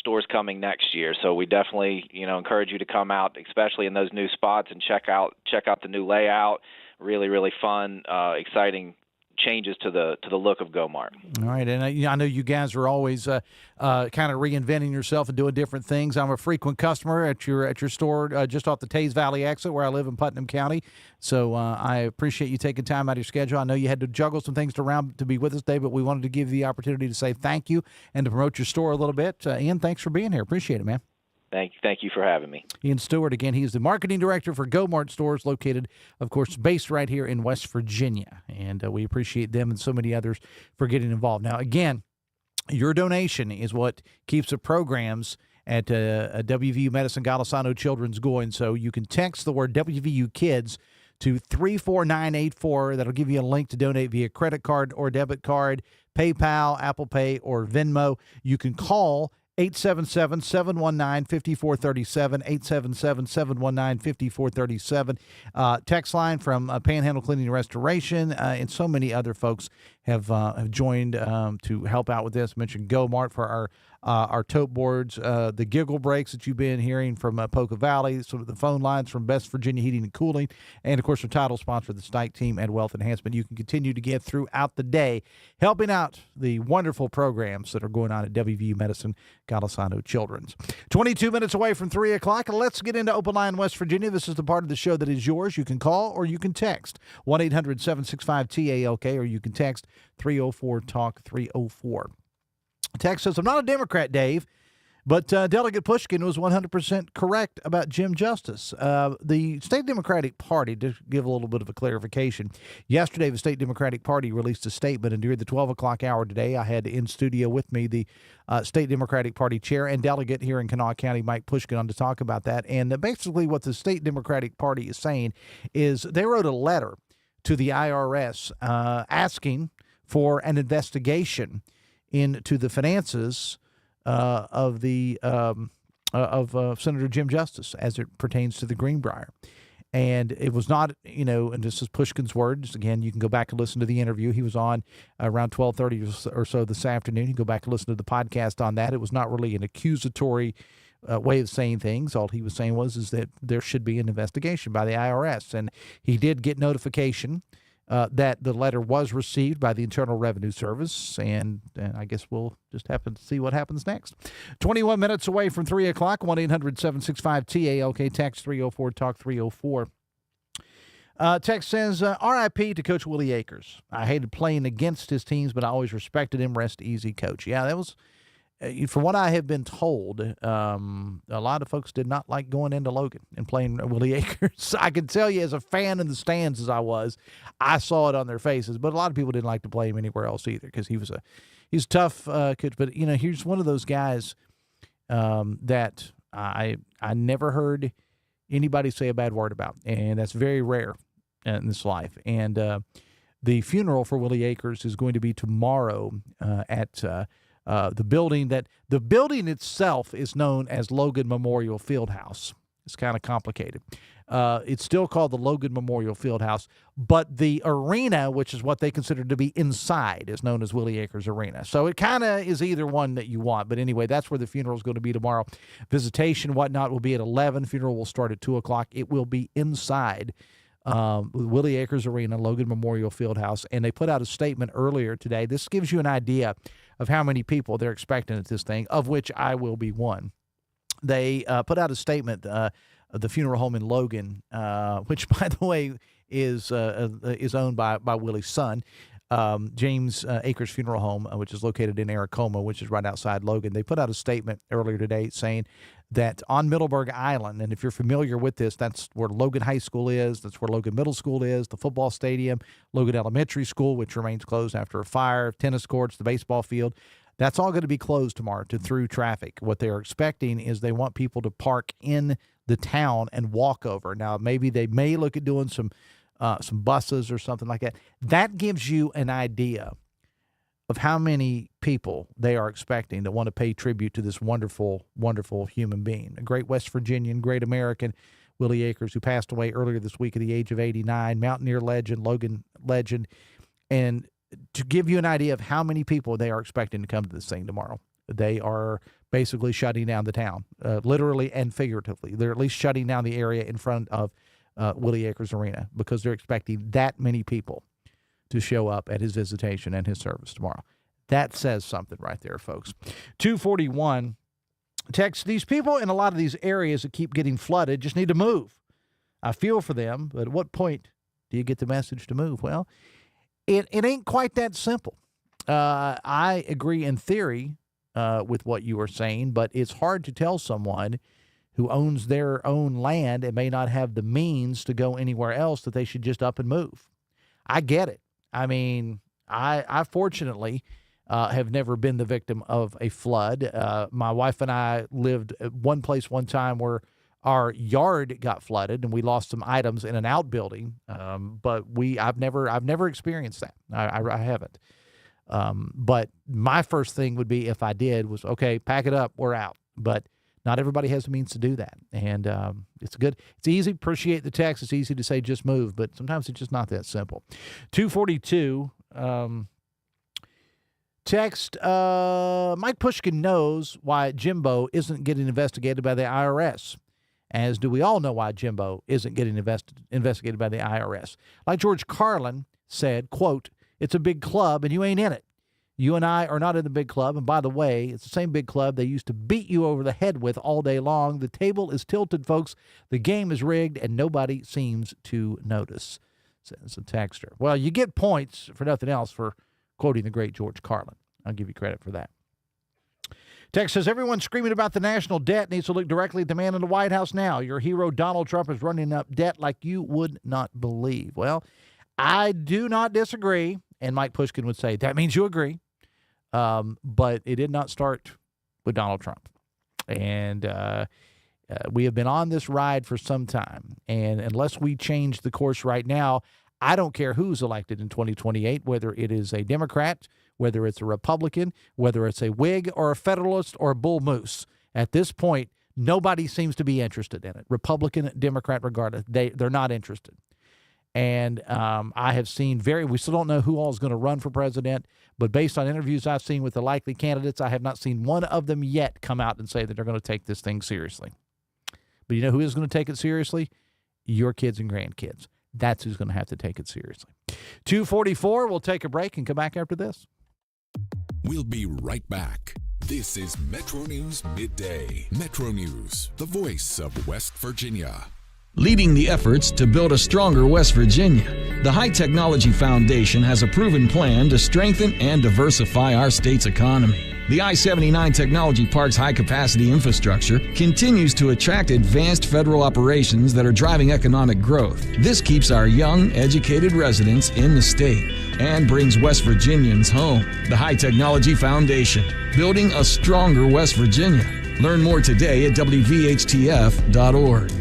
stores coming next year. So we definitely encourage you to come out, especially in those new spots, and check out the new layout. Really, really fun, exciting changes to the look of GoMart. All right, and I know you guys are always kind of reinventing yourself and doing different things. I'm a frequent customer at your store just off the Taze Valley exit where I live in Putnam County. So I appreciate you taking time out of your schedule. I know you had to juggle some things around to be with us today, but we wanted to give you the opportunity to say thank you and to promote your store a little bit. Ian, thanks for being here. Appreciate it, man. Thank you for having me. Ian Stewart, again, he's the marketing director for GoMart stores, located, of course, based right here in West Virginia. And we appreciate them and so many others for getting involved. Now, again, your donation is what keeps the programs at WVU Medicine Golisano Children's going. So you can text the word WVU Kids to 34984. That'll give you a link to donate via credit card or debit card, PayPal, Apple Pay, or Venmo. You can call 877-719-5437, 877-719-5437. Text line from Panhandle Cleaning and Restoration, and so many other folks have joined to help out with this. I mentioned GoMart for our tote boards, the giggle breaks that you've been hearing from Poca Valley, sort of the phone lines from Best Virginia Heating and Cooling, and, of course, our title sponsor, the Stike Team and Wealth Enhancement. You can continue to give throughout the day, helping out the wonderful programs that are going on at WVU Medicine, Golisano Children's. 22 minutes away from 3 o'clock. Let's get into Open Line West Virginia. This is the part of the show that is yours. You can call or you can text 1-800-765-TALK, or you can text 304-TALK-304. Text says, I'm not a Democrat, Dave, but Delegate Pushkin was 100% correct about Jim Justice. The State Democratic Party, to give a little bit of a clarification, yesterday the State Democratic Party released a statement, and during the 12 o'clock hour today, I had in studio with me the State Democratic Party chair and delegate here in Kanawha County, Mike Pushkin, on to talk about that. And basically what the State Democratic Party is saying is they wrote a letter to the IRS asking for an investigation into the finances of Senator Jim Justice as it pertains to the Greenbrier. And it was not, and this is Pushkin's words. Again, you can go back and listen to the interview. He was on around 12:30 or so this afternoon. You can go back and listen to the podcast on that. It was not really an accusatory way of saying things. All he was saying is that there should be an investigation by the IRS. And he did get notification that the letter was received by the Internal Revenue Service, and I guess we'll just have to see what happens next. 21 minutes away from 3 o'clock, 1-800-765-TALK, text 304-TALK-304. Text says, RIP to Coach Willie Akers. I hated playing against his teams, but I always respected him. Rest easy, Coach. Yeah, that was... From what I have been told, a lot of folks did not like going into Logan and playing Willie Akers. I can tell you, as a fan in the stands as I was, I saw it on their faces. But a lot of people didn't like to play him anywhere else either because he's a tough coach. But he's one of those guys that I never heard anybody say a bad word about, and that's very rare in this life. And the funeral for Willie Akers is going to be tomorrow at. The building itself is known as Logan Memorial Fieldhouse. It's kind of complicated. It's still called the Logan Memorial Fieldhouse, but the arena, which is what they consider to be inside, is known as Willie Akers Arena. So it kind of is either one that you want. But anyway, that's where the funeral is going to be tomorrow. Visitation, whatnot, will be at 11. Funeral will start at 2 o'clock. It will be inside Willie Akers Arena, Logan Memorial Fieldhouse. And they put out a statement earlier today. This gives you an idea of how many people they're expecting at this thing, of which I will be one. They put out a statement, the funeral home in Logan, which, by the way, is owned by Willie's son, James Akers Funeral Home, which is located in Aracoma, which is right outside Logan. They put out a statement earlier today saying that on Middleburg Island, and if you're familiar with this, that's where Logan High School is, that's where Logan Middle School is, the football stadium, Logan Elementary School, which remains closed after a fire, tennis courts, the baseball field. That's all going to be closed tomorrow to through traffic. What they're expecting is they want people to park in the town and walk over. Now, maybe they may look at doing some buses or something like that. That gives you an idea of how many people they are expecting that want to pay tribute to this wonderful, wonderful human being. A great West Virginian, great American, Willie Akers, who passed away earlier this week at the age of 89, Mountaineer legend, Logan legend. And to give you an idea of how many people they are expecting to come to this thing tomorrow, they are basically shutting down the town, literally and figuratively. They're at least shutting down the area in front of Willie Akers Arena because they're expecting that many people to show up at his visitation and his service tomorrow. That says something right there, folks. 241 text, these people in a lot of these areas that keep getting flooded just need to move. I feel for them, but at what point do you get the message to move? Well, it ain't quite that simple. I agree in theory with what you are saying, but it's hard to tell someone who owns their own land and may not have the means to go anywhere else that they should just up and move. I get it. I mean, I fortunately have never been the victim of a flood. My wife and I lived at one place one time where our yard got flooded and we lost some items in an outbuilding. But I've never experienced that. I haven't. But my first thing would be, if I did, was, okay, pack it up, we're out. But not everybody has the means to do that. And it's easy. Appreciate the text. It's easy to say just move, but sometimes it's just not that simple. 242 Text, Mike Pushkin knows why Jimbo isn't getting investigated by the IRS, as do we all know why Jimbo isn't getting investigated by the IRS. Like George Carlin said, quote, "It's a big club and you ain't in it. You and I are not in the big club, and by the way, it's the same big club they used to beat you over the head with all day long. The table is tilted, folks. The game is rigged, and nobody seems to notice," says a texter. Well, you get points, for nothing else, for quoting the great George Carlin. I'll give you credit for that. Text says, everyone screaming about the national debt needs to look directly at the man in the White House now. Your hero, Donald Trump, is running up debt like you would not believe. Well, I do not disagree, and Mike Pushkin would say, that means you agree. But it did not start with Donald Trump. And we have been on this ride for some time. And unless we change the course right now, I don't care who's elected in 2028, whether it is a Democrat, whether it's a Republican, whether it's a Whig or a Federalist or a Bull Moose. At this point, nobody seems to be interested in it. Republican, Democrat, regardless, they're not interested. And I have seen we still don't know who all is going to run for president, but based on interviews I've seen with the likely candidates, I have not seen one of them yet come out and say that they're going to take this thing seriously. But you know who is going to take it seriously? Your kids and grandkids. That's who's going to have to take it seriously. 2:44, we'll take a break and come back after this. We'll be right back. This is Metro News Midday. Metro News, the voice of West Virginia. Leading the efforts to build a stronger West Virginia, the High Technology Foundation has a proven plan to strengthen and diversify our state's economy. The I-79 Technology Park's high-capacity infrastructure continues to attract advanced federal operations that are driving economic growth. This keeps our young, educated residents in the state and brings West Virginians home. The High Technology Foundation, building a stronger West Virginia. Learn more today at WVHTF.org.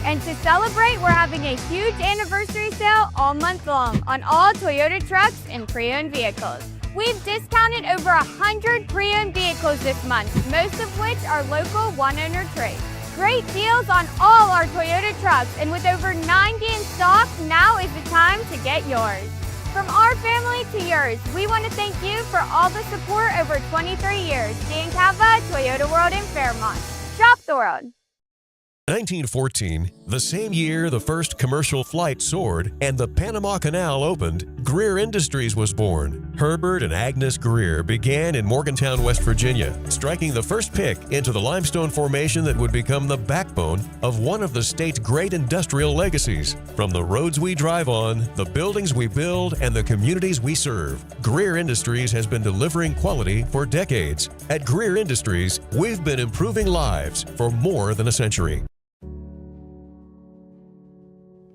And to celebrate, we're having a huge anniversary sale all month long on all Toyota trucks and pre-owned vehicles. We've discounted over 100 pre-owned vehicles this month, most of which are local one-owner trades. Great deals on all our Toyota trucks, and with over 90 in stock, now is the time to get yours. From our family to yours, we want to thank you for all the support over 23 years. Dan Cava, Toyota World in Fairmont. Shop the world. 1914, the same year the first commercial flight soared and the Panama Canal opened, Greer Industries was born. Herbert and Agnes Greer began in Morgantown, West Virginia, striking the first pick into the limestone formation that would become the backbone of one of the state's great industrial legacies. From the roads we drive on, the buildings we build, and the communities we serve, Greer Industries has been delivering quality for decades. At Greer Industries, we've been improving lives for more than a century.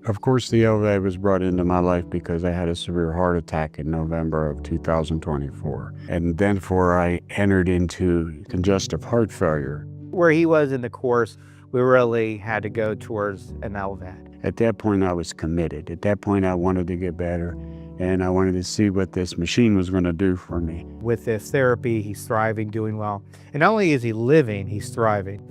Of course, the LVA was brought into my life because I had a severe heart attack in November of 2024. And then I entered into congestive heart failure. Where he was in the course, we really had to go towards an LVAD. At that point, I was committed. At that point, I wanted to get better, and I wanted to see what this machine was going to do for me. With this therapy, he's thriving, doing well. And not only is he living, he's thriving.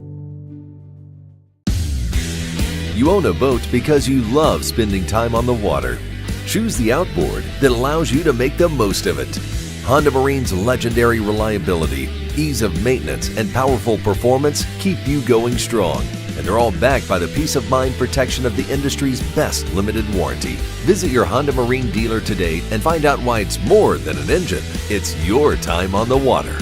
You own a boat because you love spending time on the water. Choose the outboard that allows you to make the most of it. Honda Marine's legendary reliability, ease of maintenance, and powerful performance keep you going strong. And they're all backed by the peace of mind protection of the industry's best limited warranty. Visit your Honda Marine dealer today and find out why it's more than an engine. It's your time on the water.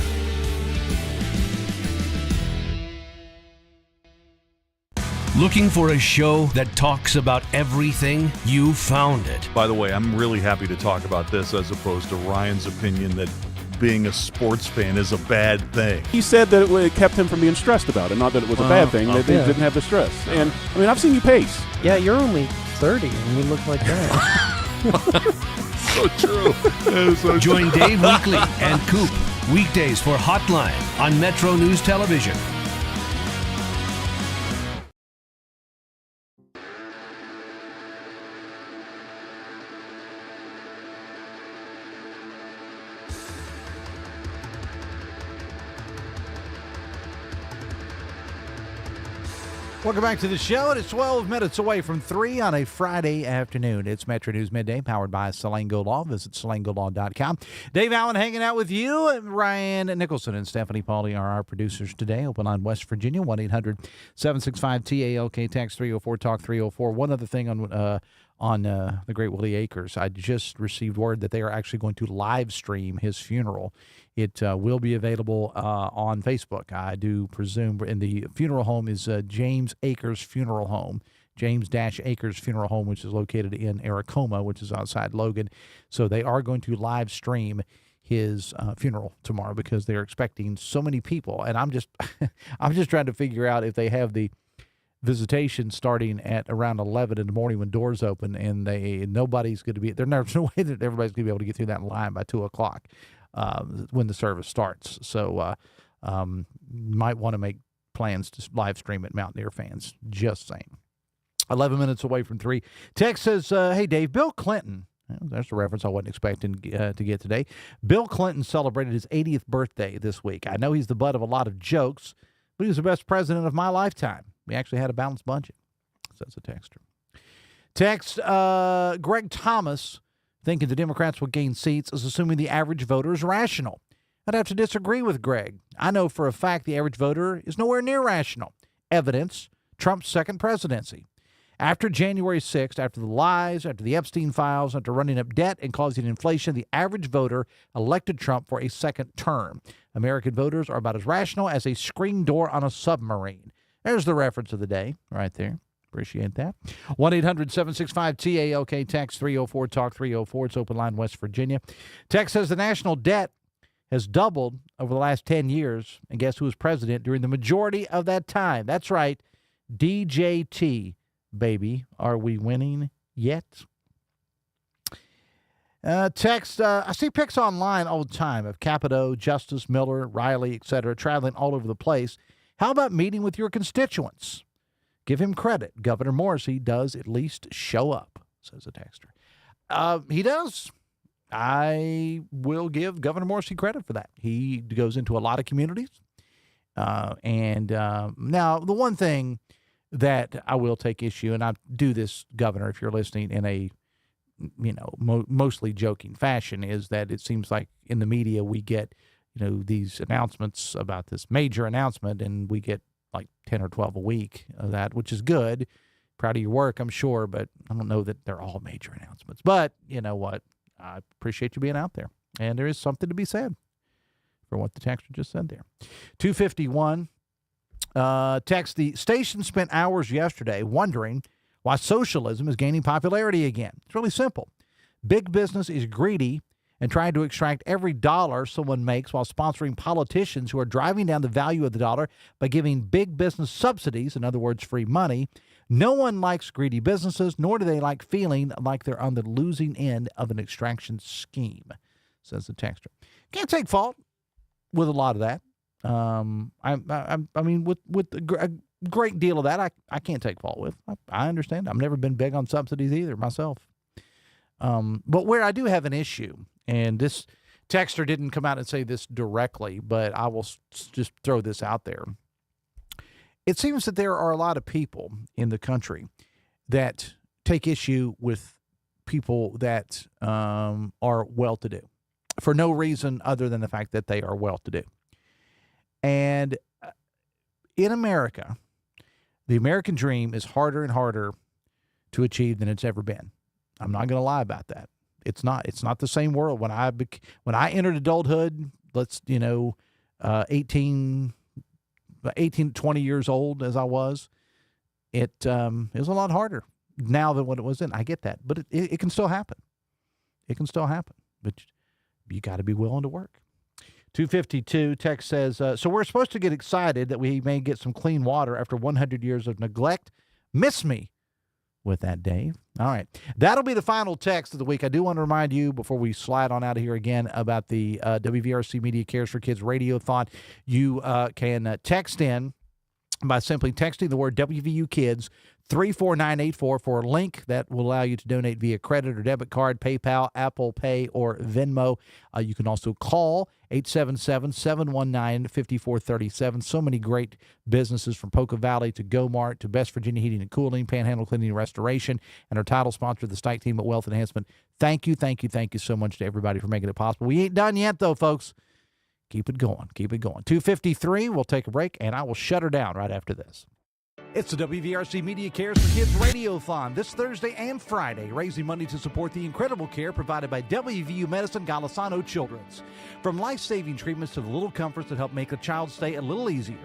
Looking for a show that talks about everything? You found it. By the way, I'm really happy to talk about this as opposed to Ryan's opinion that being a sports fan is a bad thing. He said that it kept him from being stressed about it, not that it was a bad thing, that they didn't have the stress. And, I mean, I've seen you pace. Yeah, you're only 30 and you look like that. So true. That is so Join true. Dave Weekly and Coop weekdays for Hotline on Metro News Television. Welcome back to the show. It is 12 minutes away from 3 on a Friday afternoon. It's Metro News Midday, powered by Salango Law. Visit salangolaw.com. Dave Allen hanging out with you. Ryan Nicholson and Stephanie Pauly are our producers today. Open line West Virginia, 1-800-765-TALK. Text 304, Talk 304. One other thing on the Great Willie Acres. I just received word that they are actually going to live stream his funeral. It will be available on Facebook, I do presume. And the funeral home is James Acres Funeral Home, James-Acres Funeral Home, which is located in Aracoma, which is outside Logan. So they are going to live stream his funeral tomorrow because they're expecting so many people. And I'm just trying to figure out if they have the visitation starting at around 11 in the morning when doors open, and nobody's going to be there's no way that everybody's going to be able to get through that line by 2 o'clock when the service starts. So might want to make plans to live stream it, Mountaineer fans. Just saying. 11 minutes away from 3. Text says, hey, Dave, Bill Clinton. There's a reference I wasn't expecting to get today. Bill Clinton celebrated his 80th birthday this week. I know he's the butt of a lot of jokes, but he was the best president of my lifetime. We actually had a balanced budget, says a texter. Text, Greg Thomas, thinking the Democrats will gain seats, is assuming the average voter is rational. I'd have to disagree with Greg. I know for a fact the average voter is nowhere near rational. Evidence, Trump's second presidency. After January 6th, after the lies, after the Epstein files, after running up debt and causing inflation, the average voter elected Trump for a second term. American voters are about as rational as a screen door on a submarine. There's the reference of the day right there. Appreciate that. 1-800-765-TALK. Text 304, Talk 304. It's open line West Virginia. Text says the national debt has doubled over the last 10 years. And guess who was president during the majority of that time? That's right, DJT, baby. Are we winning yet? Text, I see pics online all the time of Capito, Justice, Miller, Riley, etc., traveling all over the place. How about meeting with your constituents? Give him credit. Governor Morrissey does at least show up, says a texter. He does. I will give Governor Morrissey credit for that. He goes into a lot of communities. Now, the one thing that I will take issue, and I do this, Governor, if you're listening, in a mostly joking fashion, is that it seems like in the media we get these announcements about this major announcement, and we get like 10 or 12 a week of that, which is good. Proud of your work, I'm sure, but I don't know that they're all major announcements. But you know what? I appreciate you being out there. And there is something to be said for what the texter just said there. 251. Text, the station spent hours yesterday wondering why socialism is gaining popularity again. It's really simple. Big business is greedy and trying to extract every dollar someone makes while sponsoring politicians who are driving down the value of the dollar by giving big business subsidies, in other words, free money. No one likes greedy businesses, nor do they like feeling like they're on the losing end of an extraction scheme, says the texter. Can't take fault with a lot of that. I mean, with a great deal of that, I can't take fault with. I understand. I've never been big on subsidies either myself. But where I do have an issue, and this texter didn't come out and say this directly, but I will just throw this out there. It seems that there are a lot of people in the country that take issue with people that are well-to-do for no reason other than the fact that they are well-to-do. And in America, the American dream is harder and harder to achieve than it's ever been. I'm not going to lie about that. It's not the same world. When I entered adulthood, 18 to 20 years old as I was, it was a lot harder now than what it was then. I get that, but it can still happen. It can still happen, but you got to be willing to work. 252 text says, so we're supposed to get excited that we may get some clean water after 100 years of neglect. Miss me with that, Dave. All right. That'll be the final text of the week. I do want to remind you, before we slide on out of here again, about the WVRC Media Cares for Kids Radiothon. You can text in by simply texting the word WVU Kids 34984 for a link that will allow you to donate via credit or debit card, PayPal, Apple Pay, or Venmo. You can also call 877-719-5437. So many great businesses from Poca Valley to GoMart to Best Virginia Heating and Cooling, Panhandle Cleaning and Restoration, and our title sponsor, the Stike Team at Wealth Enhancement. Thank you so much to everybody for making it possible. We ain't done yet, though, folks. Keep it going. 2:53, we'll take a break, and I will shut her down right after this. It's the WVRC Media Cares for Kids Radiothon this Thursday and Friday, raising money to support the incredible care provided by WVU Medicine Golisano Children's. From life-saving treatments to the little comforts that help make a child's stay a little easier.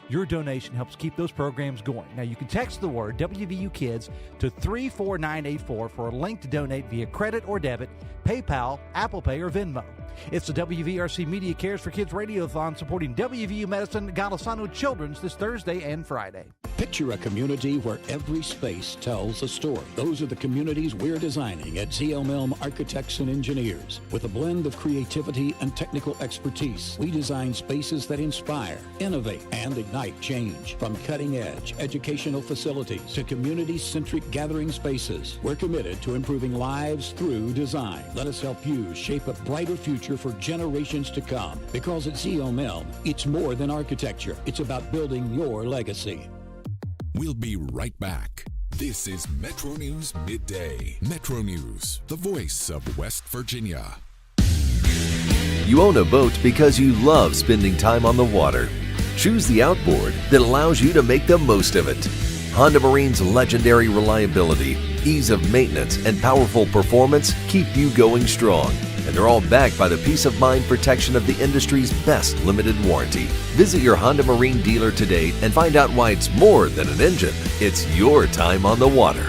Your donation helps keep those programs going. Now, you can text the word WVU Kids to 34984 for a link to donate via credit or debit, PayPal, Apple Pay, or Venmo. It's the WVRC Media Cares for Kids Radiothon supporting WVU Medicine Golisano Children's this Thursday and Friday. Picture a community where every space tells a story. Those are the communities we're designing at ZL Milne Architects and Engineers. With a blend of creativity and technical expertise, we design spaces that inspire, innovate, and ignite change. From cutting-edge educational facilities to community-centric gathering spaces, we're committed to improving lives through design. Let us help you shape a brighter future for generations to come. Because at ZL Milne, it's more than architecture. It's about building your legacy. We'll be right back. This is Metro News Midday. Metro News, the voice of West Virginia. You own a boat because you love spending time on the water. Choose the outboard that allows you to make the most of it. Honda Marine's legendary reliability, ease of maintenance, and powerful performance keep you going strong. And they're all backed by the peace of mind protection of the industry's best limited warranty. Visit your Honda Marine dealer today and find out why it's more than an engine. It's your time on the water.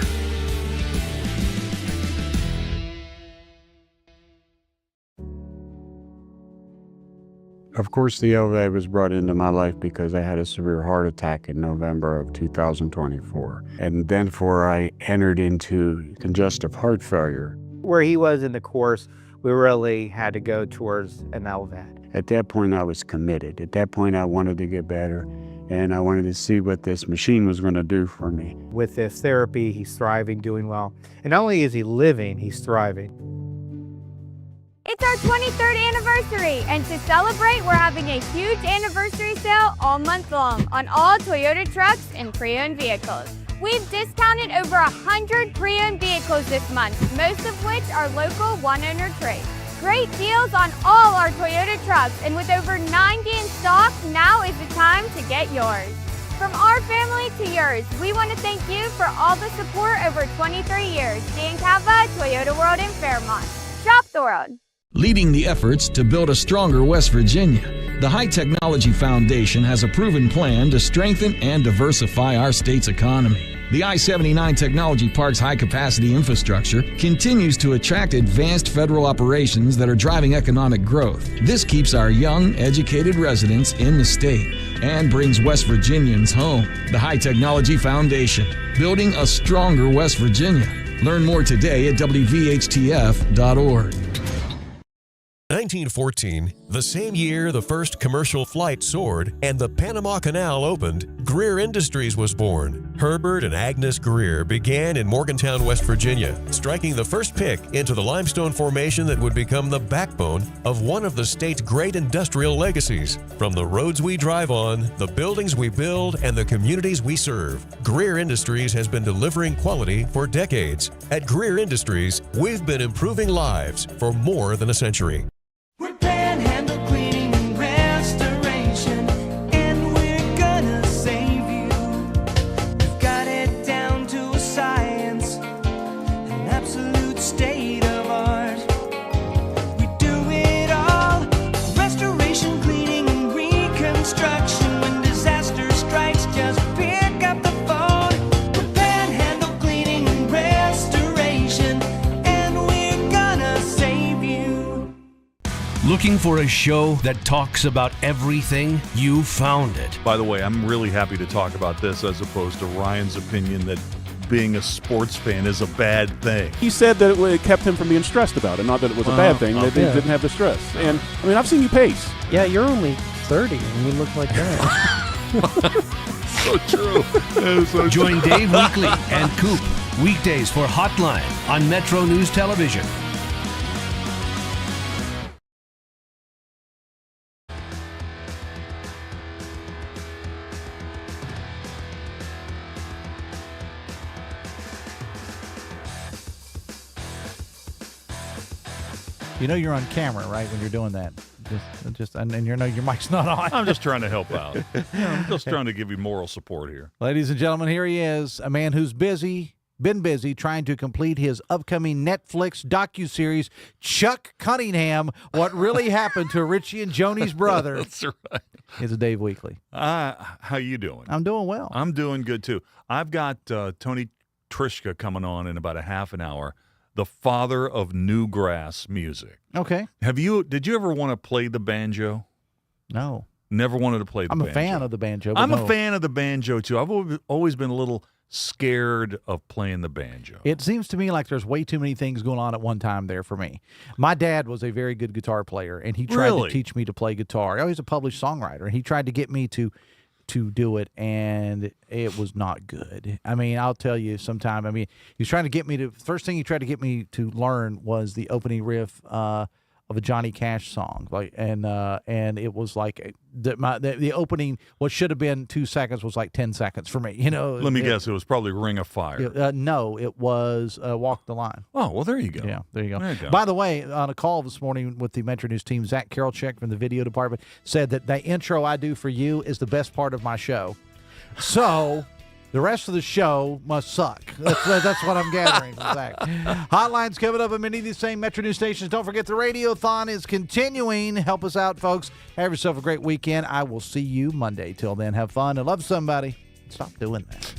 Of course, the OVA was brought into my life because I had a severe heart attack in November of 2024. And then I entered into congestive heart failure. Where he was in the course, we really had to go towards an LVAD. At that point, I was committed. At that point, I wanted to get better, and I wanted to see what this machine was going to do for me. With this therapy, he's thriving, doing well. And not only is he living, he's thriving. It's our 23rd anniversary, and to celebrate, we're having a huge anniversary sale all month long on all Toyota trucks and pre-owned vehicles. We've discounted over 100 pre-owned vehicles this month, most of which are local one-owner trades. Great deals on all our Toyota trucks, and with over 90 in stock, now is the time to get yours. From our family to yours, we want to thank you for all the support over 23 years. Dan Cava, Toyota World in Fairmont. Shop the world. Leading the efforts to build a stronger West Virginia, the High Technology Foundation has a proven plan to strengthen and diversify our state's economy. The I-79 Technology Park's high-capacity infrastructure continues to attract advanced federal operations that are driving economic growth. This keeps our young, educated residents in the state and brings West Virginians home. The High Technology Foundation, building a stronger West Virginia. Learn more today at WVHTF.org. 1914, the same year the first commercial flight soared and the Panama Canal opened, Greer Industries was born. Herbert and Agnes Greer began in Morgantown, West Virginia, striking the first pick into the limestone formation that would become the backbone of one of the state's great industrial legacies. From the roads we drive on, the buildings we build, and the communities we serve, Greer Industries has been delivering quality for decades. At Greer Industries, we've been improving lives for more than a century. We're Panhandle Cleaning and Restoration, and we're gonna save you. We've got it down to a science, an absolute state of art. We do it all, restoration, cleaning, and reconstruction. When disaster strikes, just pick up the phone. We're Panhandle Cleaning and Restoration, and we're gonna save you. Looking for a show that talks about everything? You found it. By the way, I'm really happy to talk about this as opposed to Ryan's opinion that being a sports fan is a bad thing. He said that it kept him from being stressed about it, not that it was a bad thing. That they didn't have the stress. And, I mean, I've seen you pace. Yeah, you're only 30 and you look like that. So true. Join Dave Weekly and Coop weekdays for Hotline on Metro News Television. You know you're on camera, right, when you're doing that. And you know your mic's not on. I'm just trying to help out. I'm just trying to give you moral support here. Ladies and gentlemen, here he is, a man who's been busy trying to complete his upcoming Netflix docuseries, Chuck Cunningham, What Really Happened to Richie and Joni's Brother. That's right. It's a Dave Weekly. How you doing? I'm doing well. I'm doing good, too. I've got Tony Trischka coming on in about a half an hour. The father of newgrass music. Okay. Did you ever want to play the banjo? No. Never wanted to play the banjo. I'm a fan of the banjo. I'm a fan of the banjo, too. I've always been a little scared of playing the banjo. It seems to me like there's way too many things going on at one time there for me. My dad was a very good guitar player, and he tried to teach me to play guitar. Oh, he's a published songwriter, and he tried to get me to do it, and it was not good. I mean, I'll tell you sometime. I mean, he was trying to get me to. First thing he tried to get me to learn was the opening riff of a Johnny Cash song, and it was like the opening. What should have been 2 seconds was like 10 seconds for me. You know. Let me guess. It was probably Ring of Fire. No, it was Walk the Line. Oh, well, there you go. Yeah, there you go. By the way, on a call this morning with the Metro News team, Zach Karolchek from the video department said that the intro I do for you is the best part of my show. So the rest of the show must suck. That's what I'm gathering from Zach. Hotlines coming up at many of these same Metro News stations. Don't forget the Radiothon is continuing. Help us out, folks. Have yourself a great weekend. I will see you Monday. Till then, have fun and love somebody. Stop doing that.